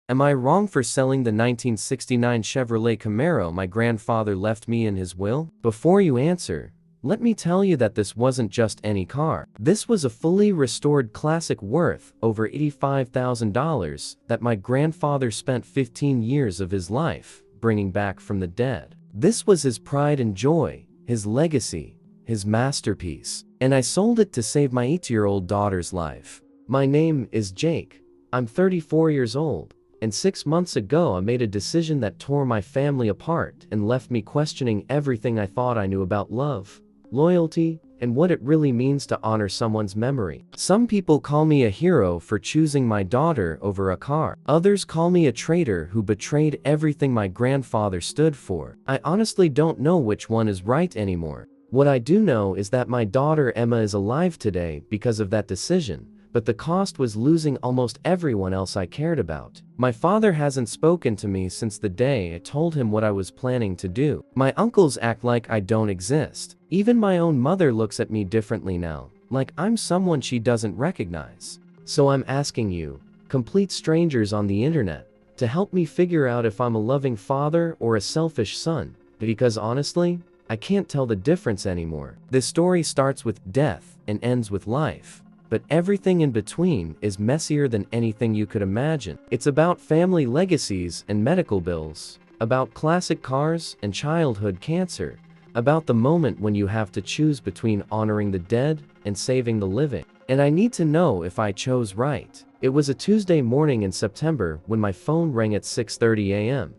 Am I wrong for selling the 1969 Chevrolet Camaro my grandfather left me in his will? Before you answer, let me tell you that this wasn't just any car. This was a fully restored classic worth over $85,000 that my grandfather spent 15 years of his life bringing back from the dead. This was his pride and joy, his legacy, his masterpiece. And I sold it to save my 8-year-old daughter's life. My name is Jake. I'm 34 years old. And 6 months ago I made a decision that tore my family apart and left me questioning everything I thought I knew about love, loyalty, and what it really means to honor someone's memory. Some people call me a hero for choosing my daughter over a car. Others call me a traitor who betrayed everything my grandfather stood for. I honestly don't know which one is right anymore. What I do know is that my daughter Emma is alive today because of that decision, but the cost was losing almost everyone else I cared about. My father hasn't spoken to me since the day I told him what I was planning to do. My uncles act like I don't exist. Even my own mother looks at me differently now, like I'm someone she doesn't recognize. So I'm asking you, complete strangers on the internet, to help me figure out if I'm a loving father or a selfish son, because honestly, I can't tell the difference anymore. This story starts with death and ends with life. But everything in between is messier than anything you could imagine. It's about family legacies and medical bills, about classic cars and childhood cancer, about the moment when you have to choose between honoring the dead and saving the living. And I need to know if I chose right. It was a Tuesday morning in September when my phone rang at 6:30 a.m.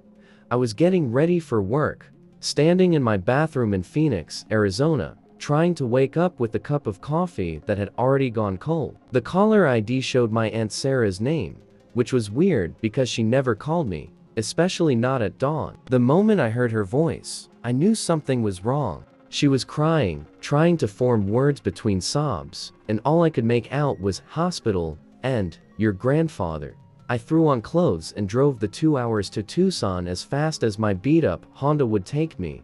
I was getting ready for work, standing in my bathroom in Phoenix, Arizona, trying to wake up with a cup of coffee that had already gone cold. The caller ID showed my Aunt Sarah's name, which was weird because she never called me, especially not at dawn. The moment I heard her voice, I knew something was wrong. She was crying, trying to form words between sobs, and all I could make out was hospital and your grandfather. I threw on clothes and drove the 2 hours to Tucson as fast as my beat-up Honda would take me,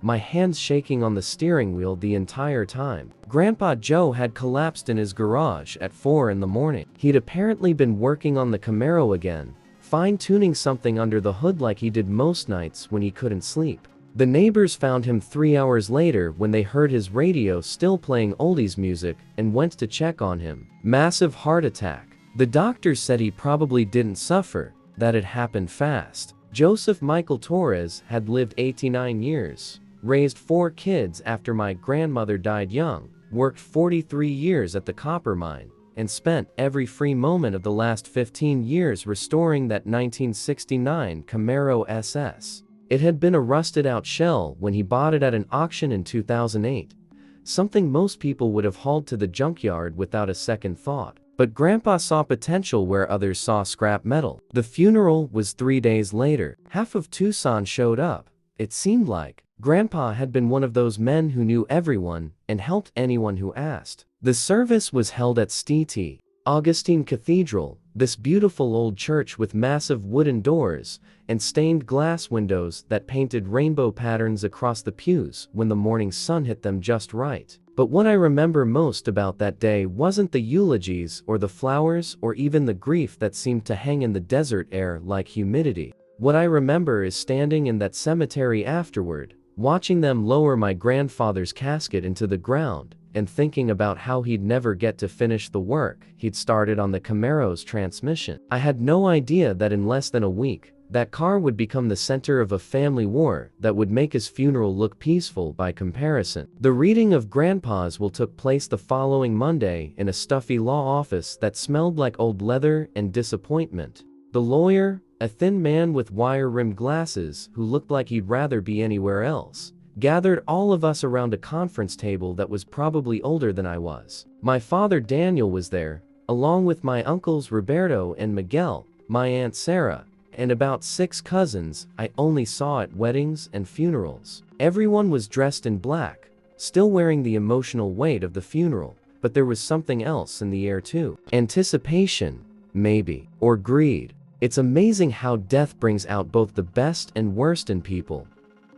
my hands shaking on the steering wheel the entire time. Grandpa Joe had collapsed in his garage at 4 in the morning. He'd apparently been working on the Camaro again, fine-tuning something under the hood like he did most nights when he couldn't sleep. The neighbors found him 3 hours later when they heard his radio still playing oldies music and went to check on him. Massive heart attack. The doctors said he probably didn't suffer, that it happened fast. Joseph Michael Torres had lived 89 years. Raised 4 kids after my grandmother died young, worked 43 years at the copper mine, and spent every free moment of the last 15 years restoring that 1969 Camaro SS. It had been a rusted-out shell when he bought it at an auction in 2008, something most people would have hauled to the junkyard without a second thought. But Grandpa saw potential where others saw scrap metal. The funeral was 3 days later. Half of Tucson showed up, it seemed like. Grandpa had been one of those men who knew everyone and helped anyone who asked. The service was held at St. Augustine Cathedral, this beautiful old church with massive wooden doors and stained glass windows that painted rainbow patterns across the pews when the morning sun hit them just right. But what I remember most about that day wasn't the eulogies or the flowers or even the grief that seemed to hang in the desert air like humidity. What I remember is standing in that cemetery afterward, watching them lower my grandfather's casket into the ground, and thinking about how he'd never get to finish the work he'd started on the Camaro's transmission. I had no idea that in less than a week, that car would become the center of a family war that would make his funeral look peaceful by comparison. The reading of Grandpa's will took place the following Monday in a stuffy law office that smelled like old leather and disappointment. The lawyer, a thin man with wire-rimmed glasses who looked like he'd rather be anywhere else, gathered all of us around a conference table that was probably older than I was. My father Daniel was there, along with my uncles Roberto and Miguel, my Aunt Sarah, and about 6 cousins I only saw at weddings and funerals. Everyone was dressed in black, still wearing the emotional weight of the funeral, but there was something else in the air too. Anticipation, maybe, or greed. It's amazing how death brings out both the best and worst in people.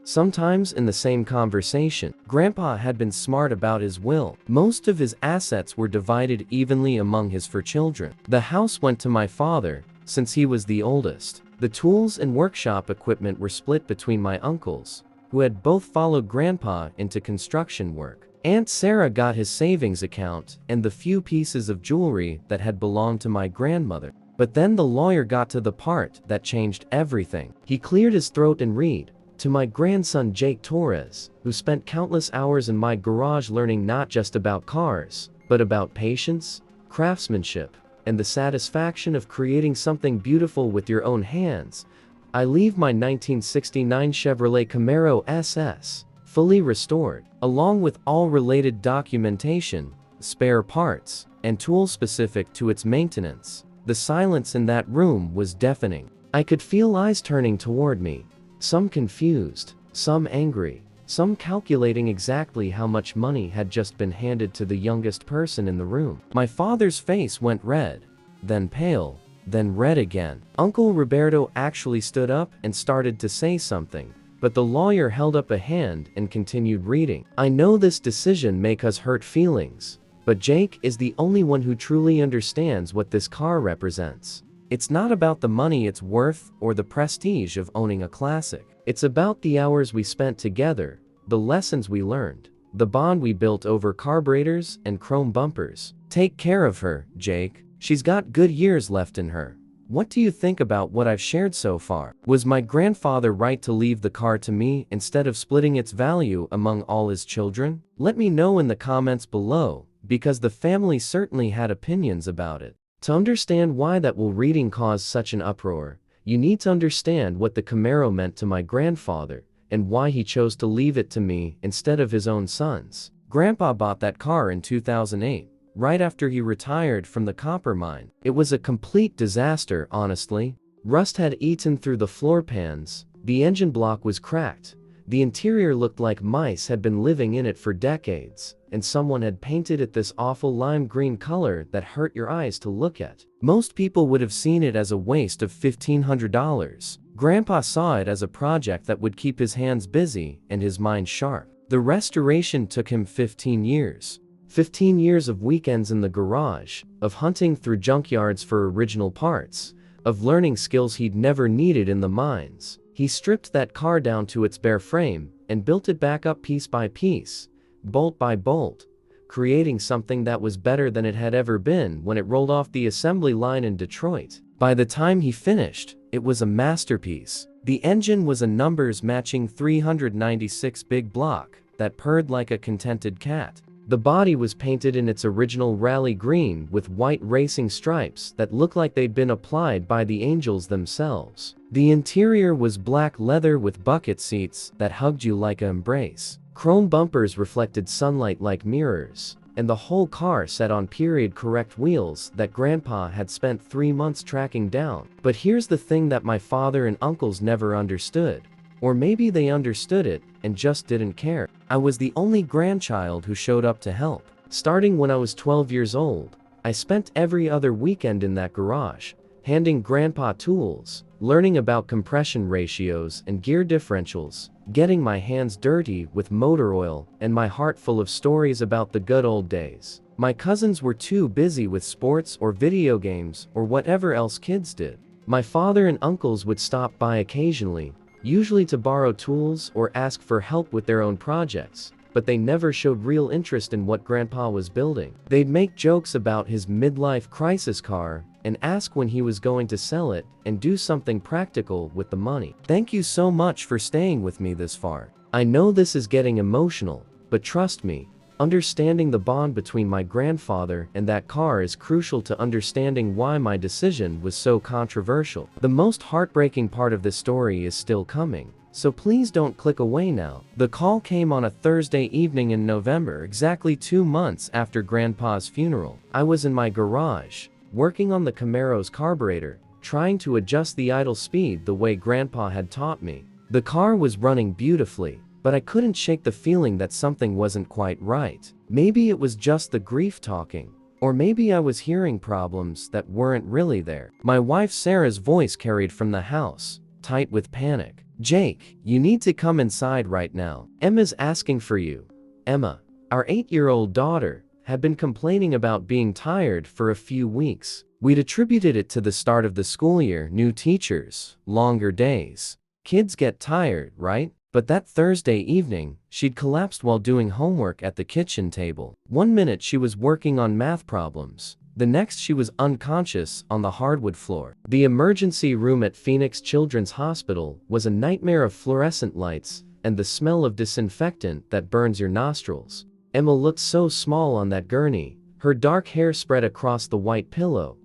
Sometimes in the same conversation. Grandpa had been smart about his will. Most of his assets were divided evenly among his 4 children. The house went to my father, since he was the oldest. The tools and workshop equipment were split between my uncles, who had both followed Grandpa into construction work. Aunt Sarah got his savings account and the few pieces of jewelry that had belonged to my grandmother. But then the lawyer got to the part that changed everything. He cleared his throat and read, "To my grandson Jake Torres, who spent countless hours in my garage learning not just about cars, but about patience, craftsmanship, and the satisfaction of creating something beautiful with your own hands, I leave my 1969 Chevrolet Camaro SS, fully restored, along with all related documentation, spare parts, and tools specific to its maintenance." The silence in that room was deafening. I could feel eyes turning toward me, some confused, some angry, some calculating exactly how much money had just been handed to the youngest person in the room. My father's face went red, then pale, then red again. Uncle Roberto actually stood up and started to say something, but the lawyer held up a hand and continued reading. "I know this decision may cause hurt feelings, but Jake is the only one who truly understands what this car represents. It's not about the money it's worth or the prestige of owning a classic. It's about the hours we spent together, the lessons we learned, the bond we built over carburetors and chrome bumpers. Take care of her, Jake. She's got good years left in her. What do you think about what I've shared so far? Was my grandfather right to leave the car to me instead of splitting its value among all his children? Let me know in the comments below, because the family certainly had opinions about it. To understand why that reading caused such an uproar, you need to understand what the Camaro meant to my grandfather, and why he chose to leave it to me instead of his own sons. Grandpa bought that car in 2008, right after he retired from the copper mine. It was a complete disaster, honestly. Rust had eaten through the floor pans, the engine block was cracked, the interior looked like mice had been living in it for decades, and someone had painted it this awful lime green color that hurt your eyes to look at. Most people would have seen it as a waste of $1,500. Grandpa saw it as a project that would keep his hands busy and his mind sharp. The restoration took him 15 years. 15 years of weekends in the garage, of hunting through junkyards for original parts, of learning skills he'd never needed in the mines. He stripped that car down to its bare frame and built it back up piece by piece, bolt by bolt, creating something that was better than it had ever been when it rolled off the assembly line in Detroit. By the time he finished, it was a masterpiece. The engine was a numbers-matching 396 big block that purred like a contented cat. The body was painted in its original rally green with white racing stripes that looked like they'd been applied by the angels themselves. The interior was black leather with bucket seats that hugged you like an embrace. Chrome bumpers reflected sunlight like mirrors, and the whole car sat on period-correct wheels that Grandpa had spent 3 months tracking down. But here's the thing that my father and uncles never understood. Or maybe they understood it and just didn't care. I was the only grandchild who showed up to help. Starting when I was 12 years old, I spent every other weekend in that garage, handing Grandpa tools, learning about compression ratios and gear differentials, getting my hands dirty with motor oil, and my heart full of stories about the good old days. My cousins were too busy with sports or video games or whatever else kids did. My father and uncles would stop by occasionally, usually to borrow tools or ask for help with their own projects, but they never showed real interest in what Grandpa was building. They'd make jokes about his midlife crisis car and ask when he was going to sell it and do something practical with the money. Thank you so much for staying with me this far. I know this is getting emotional, but trust me, understanding the bond between my grandfather and that car is crucial to understanding why my decision was so controversial. The most heartbreaking part of this story is still coming, so please don't click away now. The call came on a Thursday evening in November, exactly 2 months after Grandpa's funeral. I was in my garage, working on the Camaro's carburetor, trying to adjust the idle speed the way Grandpa had taught me. The car was running beautifully, but I couldn't shake the feeling that something wasn't quite right. Maybe it was just the grief talking, or maybe I was hearing problems that weren't really there. My wife Sarah's voice carried from the house, tight with panic. "Jake, you need to come inside right now. Emma's asking for you." Emma, our 8-year-old daughter, had been complaining about being tired for a few weeks. We'd attributed it to the start of the school year, new teachers, longer days. Kids get tired, right? But that Thursday evening, she'd collapsed while doing homework at the kitchen table. One minute she was working on math problems. The next she was unconscious on the hardwood floor. The emergency room at Phoenix Children's Hospital was a nightmare of fluorescent lights and the smell of disinfectant that burns your nostrils. Emma looked so small on that gurney, her dark hair spread across the white pillow,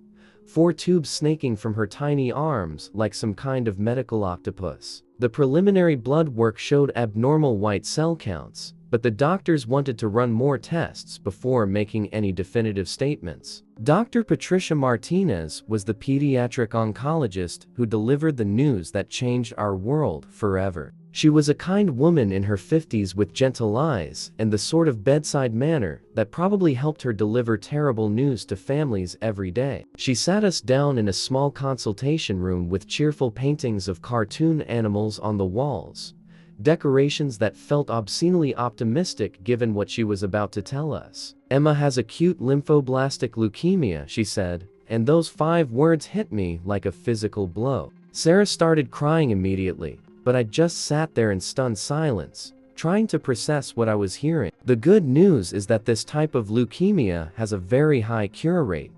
4 tubes snaking from her tiny arms like some kind of medical octopus. The preliminary blood work showed abnormal white cell counts, but the doctors wanted to run more tests before making any definitive statements. Dr. Patricia Martinez was the pediatric oncologist who delivered the news that changed our world forever. She was a kind woman in her 50s with gentle eyes and the sort of bedside manner that probably helped her deliver terrible news to families every day. She sat us down in a small consultation room with cheerful paintings of cartoon animals on the walls, decorations that felt obscenely optimistic given what she was about to tell us. "Emma has acute lymphoblastic leukemia," she said, and those 5 words hit me like a physical blow. Sarah started crying immediately, but I just sat there in stunned silence, trying to process what I was hearing. The good news is that this type of leukemia has a very high cure rate,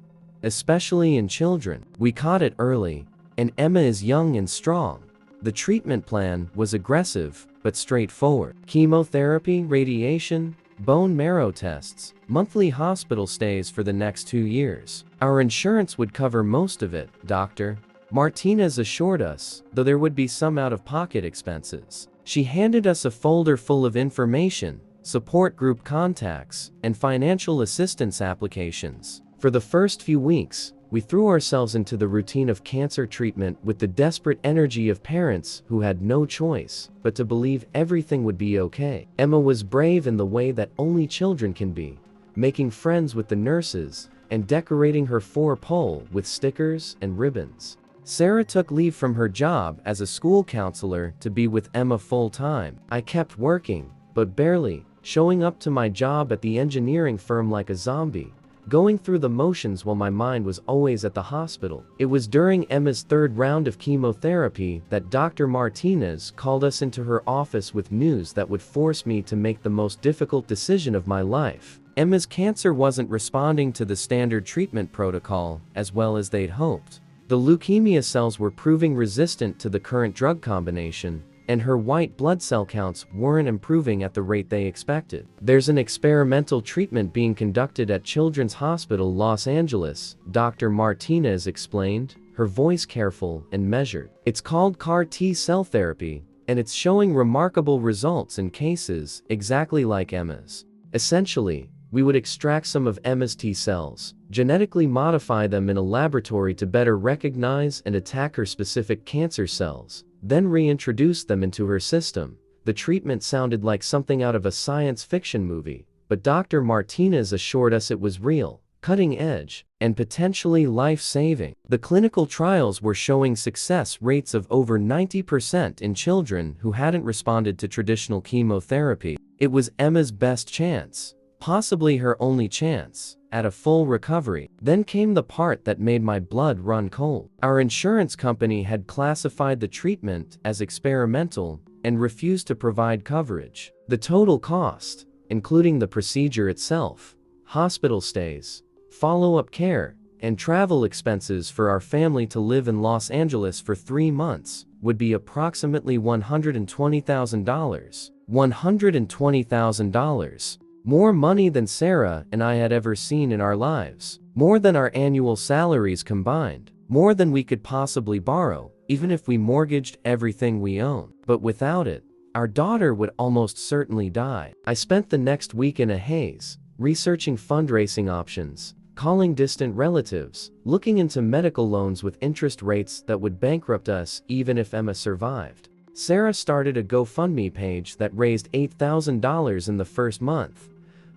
especially in children. We caught it early, and Emma is young and strong. The treatment plan was aggressive, but straightforward. Chemotherapy, radiation, bone marrow tests, monthly hospital stays for the next 2 years. Our insurance would cover most of it, Dr. Martinez assured us, though there would be some out-of-pocket expenses. She handed us a folder full of information, support group contacts, and financial assistance applications. For the first few weeks, we threw ourselves into the routine of cancer treatment with the desperate energy of parents who had no choice but to believe everything would be okay. Emma was brave in the way that only children can be, making friends with the nurses and decorating her 4-pole with stickers and ribbons. Sarah took leave from her job as a school counselor to be with Emma full-time. I kept working, but barely, showing up to my job at the engineering firm like a zombie, going through the motions while my mind was always at the hospital. It was during Emma's 3rd round of chemotherapy that Dr. Martinez called us into her office with news that would force me to make the most difficult decision of my life. Emma's cancer wasn't responding to the standard treatment protocol as well as they'd hoped. The leukemia cells were proving resistant to the current drug combination, and her white blood cell counts weren't improving at the rate they expected. "There's an experimental treatment being conducted at Children's Hospital Los Angeles," Dr. Martinez explained, her voice careful and measured. "It's called CAR T-cell therapy, and it's showing remarkable results in cases exactly like Emma's. Essentially, we would extract some of Emma's T cells, genetically modify them in a laboratory to better recognize and attack her specific cancer cells, then reintroduce them into her system." The treatment sounded like something out of a science fiction movie, but Dr. Martinez assured us it was real, cutting edge, and potentially life-saving. The clinical trials were showing success rates of over 90% in children who hadn't responded to traditional chemotherapy. It was Emma's best chance, possibly her only chance, at a full recovery. Then came the part that made my blood run cold. Our insurance company had classified the treatment as experimental and refused to provide coverage. The total cost, including the procedure itself, hospital stays, follow-up care, and travel expenses for our family to live in Los Angeles for 3 months, would be approximately $120,000. $120,000. More money than Sarah and I had ever seen in our lives. More than our annual salaries combined. More than we could possibly borrow, even if we mortgaged everything we own. But without it, our daughter would almost certainly die. I spent the next week in a haze, researching fundraising options, calling distant relatives, looking into medical loans with interest rates that would bankrupt us even if Emma survived. Sarah started a GoFundMe page that raised $8,000 in the first month,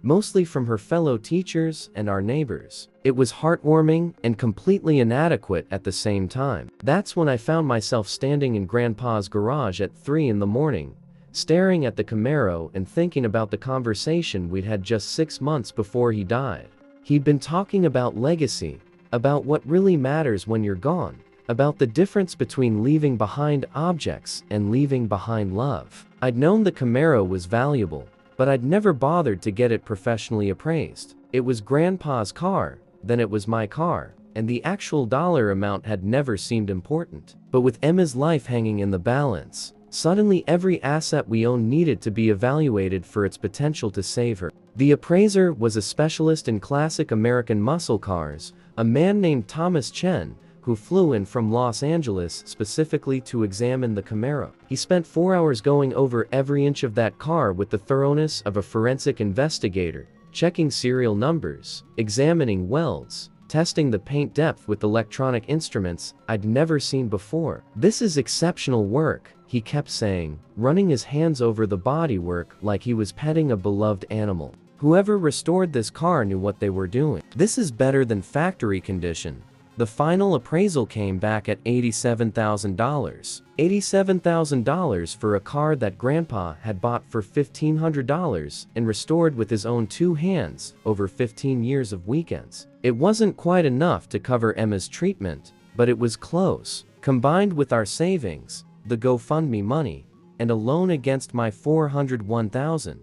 mostly from her fellow teachers and our neighbors. It was heartwarming and completely inadequate at the same time. That's when I found myself standing in Grandpa's garage at 3 in the morning, staring at the Camaro and thinking about the conversation we'd had just 6 months before he died. He'd been talking about legacy, about what really matters when you're gone, about the difference between leaving behind objects and leaving behind love. I'd known the Camaro was valuable, but I'd never bothered to get it professionally appraised. It was Grandpa's car, then it was my car, and the actual dollar amount had never seemed important. But with Emma's life hanging in the balance, suddenly every asset we owned needed to be evaluated for its potential to save her. The appraiser was a specialist in classic American muscle cars, a man named Thomas Chen, who flew in from Los Angeles specifically to examine the Camaro. He spent 4 hours going over every inch of that car with the thoroughness of a forensic investigator, checking serial numbers, examining welds, testing the paint depth with electronic instruments I'd never seen before. "This is exceptional work," he kept saying, running his hands over the bodywork like he was petting a beloved animal. "Whoever restored this car knew what they were doing. This is better than factory condition." The final appraisal came back at $87,000. $87,000 for a car that Grandpa had bought for $1,500 and restored with his own 2 hands over 15 years of weekends. It wasn't quite enough to cover Emma's treatment, but it was close. Combined with our savings, the GoFundMe money, and a loan against my $401,000,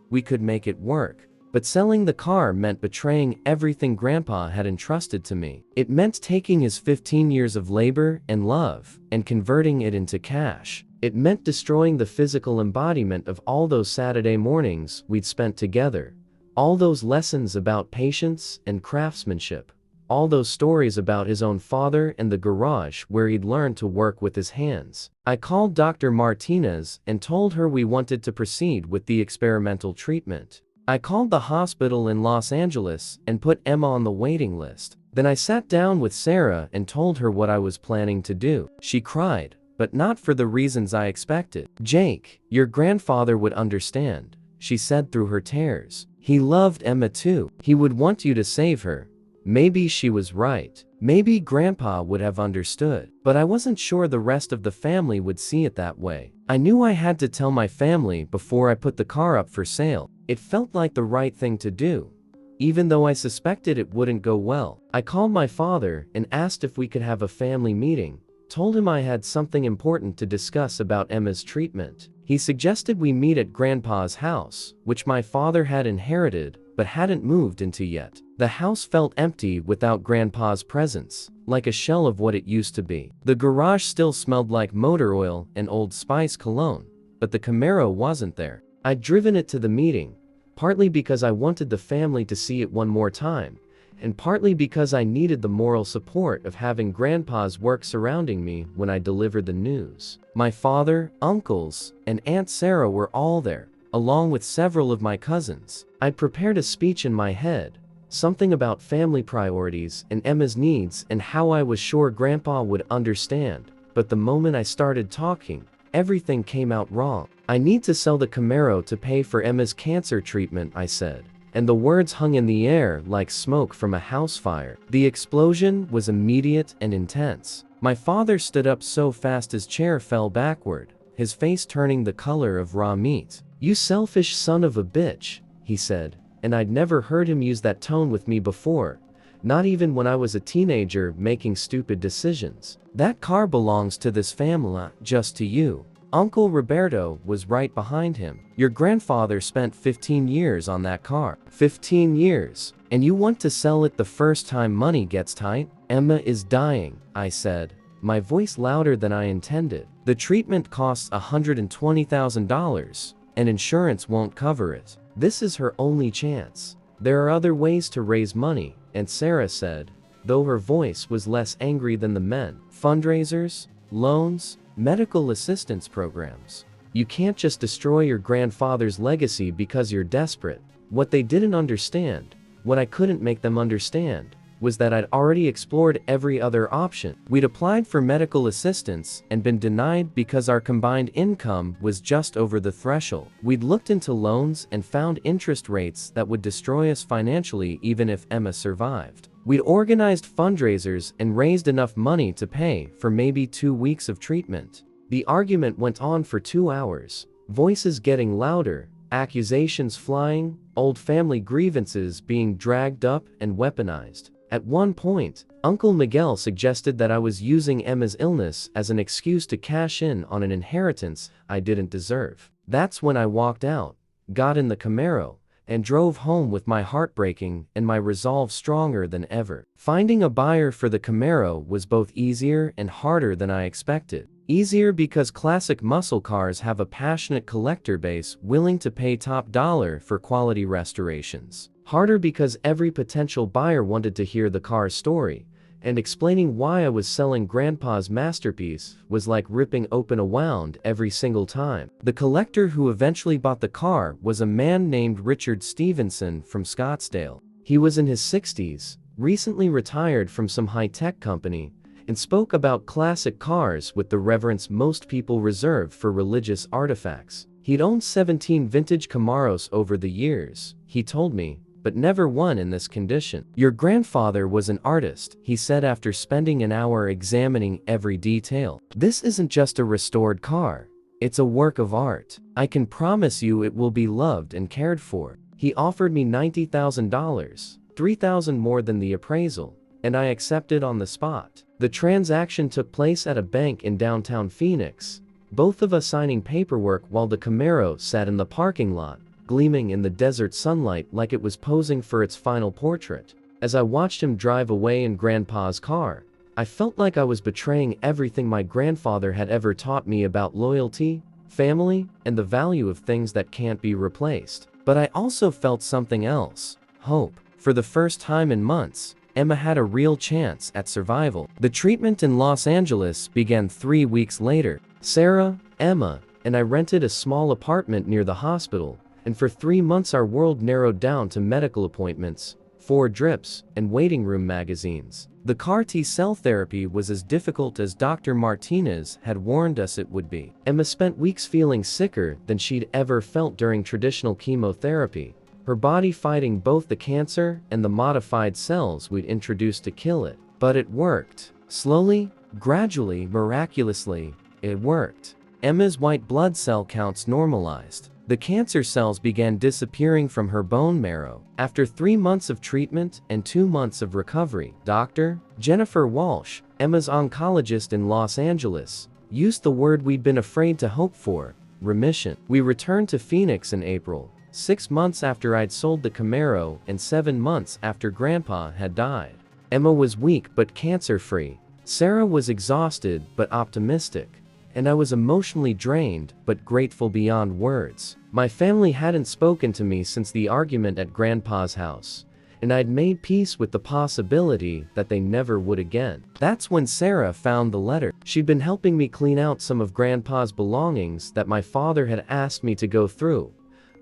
we could make it work. But selling the car meant betraying everything Grandpa had entrusted to me. It meant taking his 15 years of labor and love and converting it into cash. It meant destroying the physical embodiment of all those Saturday mornings we'd spent together, all those lessons about patience and craftsmanship, all those stories about his own father and the garage where he'd learned to work with his hands. I called Dr. Martinez and told her we wanted to proceed with the experimental treatment. I called the hospital in Los Angeles and put Emma on the waiting list. Then I sat down with Sarah and told her what I was planning to do. She cried, but not for the reasons I expected. "Jake, your grandfather would understand," she said through her tears. "He loved Emma too. He would want you to save her." Maybe she was right. Maybe Grandpa would have understood. But I wasn't sure the rest of the family would see it that way. I knew I had to tell my family before I put the car up for sale. It felt like the right thing to do, even though I suspected it wouldn't go well. I called my father and asked if we could have a family meeting, told him I had something important to discuss about Emma's treatment. He suggested we meet at Grandpa's house, which my father had inherited but hadn't moved into yet. The house felt empty without Grandpa's presence, like a shell of what it used to be. The garage still smelled like motor oil and Old Spice cologne, but the Camaro wasn't there. I'd driven it to the meeting, partly because I wanted the family to see it one more time, and partly because I needed the moral support of having Grandpa's work surrounding me when I delivered the news. My father, uncles, and Aunt Sarah were all there, along with several of my cousins. I'd prepared a speech in my head, something about family priorities and Emma's needs and how I was sure Grandpa would understand. But the moment I started talking, everything came out wrong. "I need to sell the Camaro to pay for Emma's cancer treatment," I said, and the words hung in the air like smoke from a house fire. The explosion was immediate and intense. My father stood up so fast his chair fell backward, his face turning the color of raw meat. "You selfish son of a bitch," he said, and I'd never heard him use that tone with me before, not even when I was a teenager making stupid decisions. "That car belongs to this family, just to you." Uncle Roberto was right behind him. "Your grandfather spent 15 years on that car. 15 years. And you want to sell it the first time money gets tight?" "Emma is dying," I said, my voice louder than I intended. "The treatment costs $120,000, and insurance won't cover it. This is her only chance. There are other ways to raise money," and Sarah said, though her voice was less angry than the men. "Fundraisers, loans, medical assistance programs. You can't just destroy your grandfather's legacy because you're desperate." What they didn't understand, what I couldn't make them understand, was that I'd already explored every other option. We'd applied for medical assistance and been denied because our combined income was just over the threshold. We'd looked into loans and found interest rates that would destroy us financially even if Emma survived. We'd organized fundraisers and raised enough money to pay for maybe 2 weeks of treatment. The argument went on for 2 hours, Voices getting louder, accusations flying, old family grievances being dragged up and weaponized. At one point, Uncle Miguel suggested that I was using Emma's illness as an excuse to cash in on an inheritance I didn't deserve. That's when I walked out, got in the Camaro, and drove home with my heart breaking and my resolve stronger than ever. Finding a buyer for the Camaro was both easier and harder than I expected. Easier because classic muscle cars have a passionate collector base willing to pay top dollar for quality restorations. Harder because every potential buyer wanted to hear the car's story, and explaining why I was selling Grandpa's masterpiece was like ripping open a wound every single time. The collector who eventually bought the car was a man named Richard Stevenson from Scottsdale. He was in his 60s, recently retired from some high-tech company, and spoke about classic cars with the reverence most people reserve for religious artifacts. He'd owned 17 vintage Camaros over the years, he told me, but never one in this condition. "Your grandfather was an artist," he said after spending an hour examining every detail. "This isn't just a restored car. It's a work of art. I can promise you it will be loved and cared for." He offered me $90,000, $3,000 more than the appraisal, and I accepted on the spot. The transaction took place at a bank in downtown Phoenix, both of us signing paperwork while the Camaro sat in the parking lot, gleaming in the desert sunlight like it was posing for its final portrait. As I watched him drive away in Grandpa's car, I felt like I was betraying everything my grandfather had ever taught me about loyalty, family, and the value of things that can't be replaced. But I also felt something else: hope. For the first time in months, Emma had a real chance at survival. The treatment in Los Angeles began 3 weeks later. Sarah, Emma, and I rented a small apartment near the hospital, and for 3 months our world narrowed down to medical appointments, 4 drips, and waiting room magazines. The CAR T-cell therapy was as difficult as Dr. Martinez had warned us it would be. Emma spent weeks feeling sicker than she'd ever felt during traditional chemotherapy, her body fighting both the cancer and the modified cells we'd introduced to kill it. But it worked. Slowly, gradually, miraculously, it worked. Emma's white blood cell counts normalized. The cancer cells began disappearing from her bone marrow. After 3 months of treatment and 2 months of recovery, Dr. Jennifer Walsh, Emma's oncologist in Los Angeles, used the word we'd been afraid to hope for: remission. We returned to Phoenix in April, 6 months after I'd sold the Camaro and 7 months after Grandpa had died. Emma was weak but cancer-free. Sarah was exhausted but optimistic, and I was emotionally drained but grateful beyond words. My family hadn't spoken to me since the argument at Grandpa's house, and I'd made peace with the possibility that they never would again. That's when Sarah found the letter. She'd been helping me clean out some of Grandpa's belongings that my father had asked me to go through.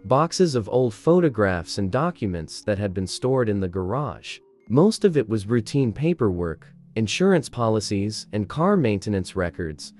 Boxes of old photographs and documents that had been stored in the garage. Most of it was routine paperwork, insurance policies, and car maintenance records.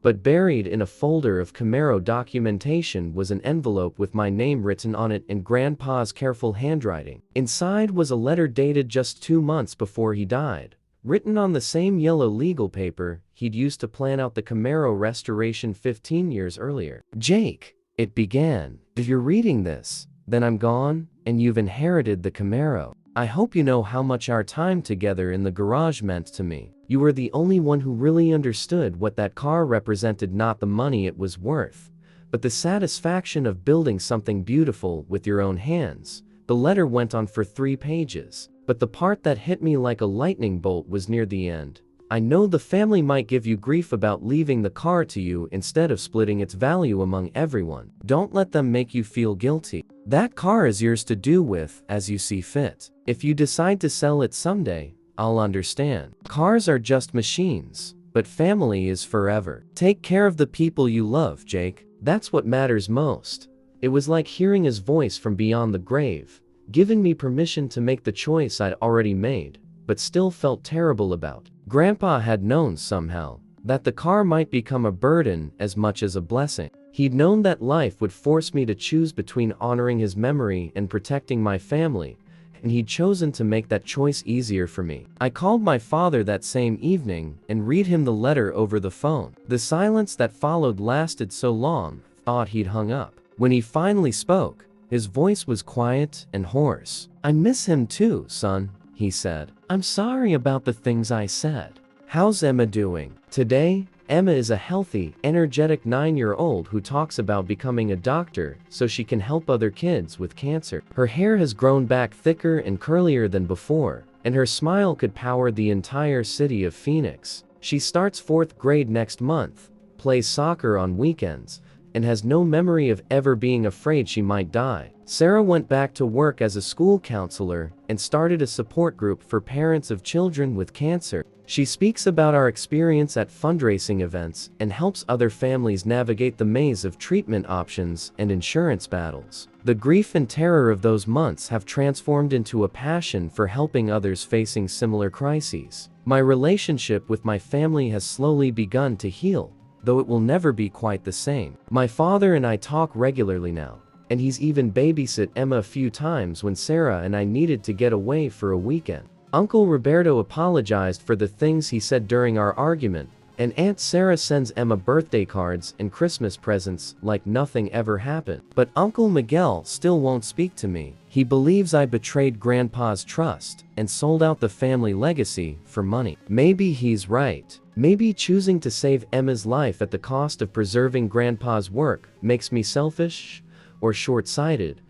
But buried in a folder of Camaro documentation was an envelope with my name written on it in Grandpa's careful handwriting. Inside was a letter dated just 2 months before he died, written on the same yellow legal paper he'd used to plan out the Camaro restoration 15 years earlier. "Jake," it began, "if you're reading this, then I'm gone, and you've inherited the Camaro. I hope you know how much our time together in the garage meant to me. You were the only one who really understood what that car represented, not the money it was worth, but the satisfaction of building something beautiful with your own hands." The letter went on for 3 pages, but the part that hit me like a lightning bolt was near the end. "I know the family might give you grief about leaving the car to you instead of splitting its value among everyone. Don't let them make you feel guilty. That car is yours to do with as you see fit. If you decide to sell it someday, I'll understand. Cars are just machines, but family is forever. Take care of the people you love, Jake. That's what matters most." It was like hearing his voice from beyond the grave, giving me permission to make the choice I'd already made, but still felt terrible about. Grandpa had known somehow that the car might become a burden as much as a blessing. He'd known that life would force me to choose between honoring his memory and protecting my family, and he'd chosen to make that choice easier for me. I called my father that same evening and read him the letter over the phone. The silence that followed lasted so long, thought he'd hung up. When he finally spoke, his voice was quiet and hoarse. "I miss him too, son," he said. "I'm sorry about the things I said." "How's Emma doing?" Today, Emma is a healthy, energetic 9-year-old who talks about becoming a doctor so she can help other kids with cancer. Her hair has grown back thicker and curlier than before, and her smile could power the entire city of Phoenix. She starts 4th grade next month, plays soccer on weekends, and has no memory of ever being afraid she might die. Sarah went back to work as a school counselor and started a support group for parents of children with cancer. She speaks about our experience at fundraising events and helps other families navigate the maze of treatment options and insurance battles. The grief and terror of those months have transformed into a passion for helping others facing similar crises. My relationship with my family has slowly begun to heal, though it will never be quite the same. My father and I talk regularly now, and he's even babysit Emma a few times when Sarah and I needed to get away for a weekend. Uncle Roberto apologized for the things he said during our argument, and Aunt Sarah sends Emma birthday cards and Christmas presents like nothing ever happened. But Uncle Miguel still won't speak to me. He believes I betrayed Grandpa's trust and sold out the family legacy for money. Maybe he's right. Maybe choosing to save Emma's life at the cost of preserving Grandpa's work makes me selfish, or short-sighted,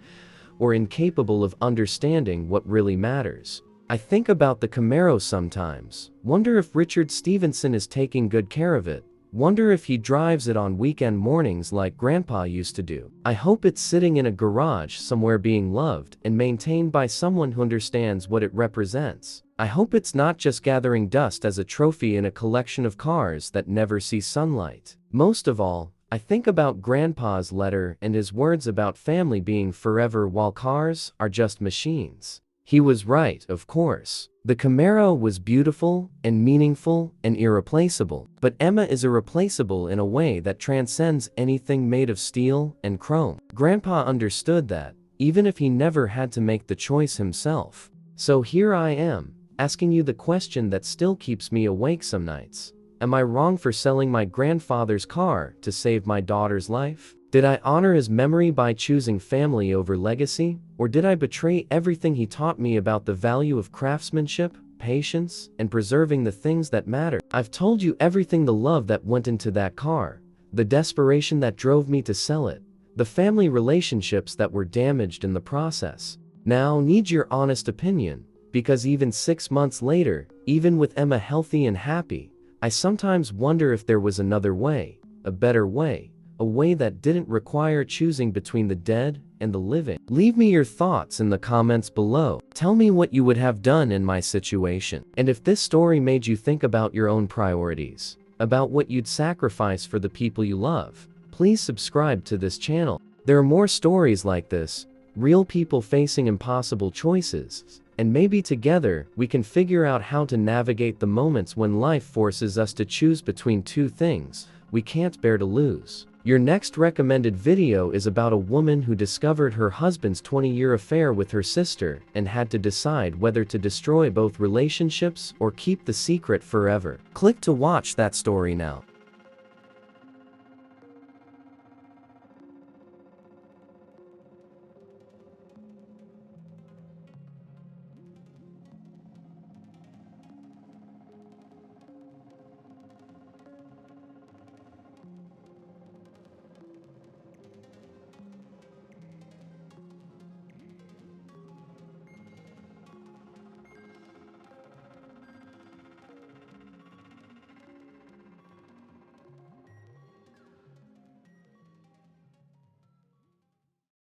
or incapable of understanding what really matters. I think about the Camaro sometimes. Wonder if Richard Stevenson is taking good care of it. Wonder if he drives it on weekend mornings like Grandpa used to do. I hope it's sitting in a garage somewhere being loved and maintained by someone who understands what it represents. I hope it's not just gathering dust as a trophy in a collection of cars that never see sunlight. Most of all, I think about Grandpa's letter and his words about family being forever while cars are just machines. He was right, of course. The Camaro was beautiful and meaningful and irreplaceable, but Emma is irreplaceable in a way that transcends anything made of steel and chrome. Grandpa understood that, even if he never had to make the choice himself. So here I am, asking you the question that still keeps me awake some nights. Am I wrong for selling my grandfather's car to save my daughter's life? Did I honor his memory by choosing family over legacy? Or did I betray everything he taught me about the value of craftsmanship, patience, and preserving the things that matter? I've told you everything: the love that went into that car, the desperation that drove me to sell it, the family relationships that were damaged in the process. Now, need your honest opinion, because even 6 months later, even with Emma healthy and happy, I sometimes wonder if there was another way, a better way. A way that didn't require choosing between the dead and the living. Leave me your thoughts in the comments below. Tell me what you would have done in my situation. And if this story made you think about your own priorities, about what you'd sacrifice for the people you love, please subscribe to this channel. There are more stories like this, real people facing impossible choices, and maybe together we can figure out how to navigate the moments when life forces us to choose between two things we can't bear to lose. Your next recommended video is about a woman who discovered her husband's 20-year affair with her sister and had to decide whether to destroy both relationships or keep the secret forever. Click to watch that story now.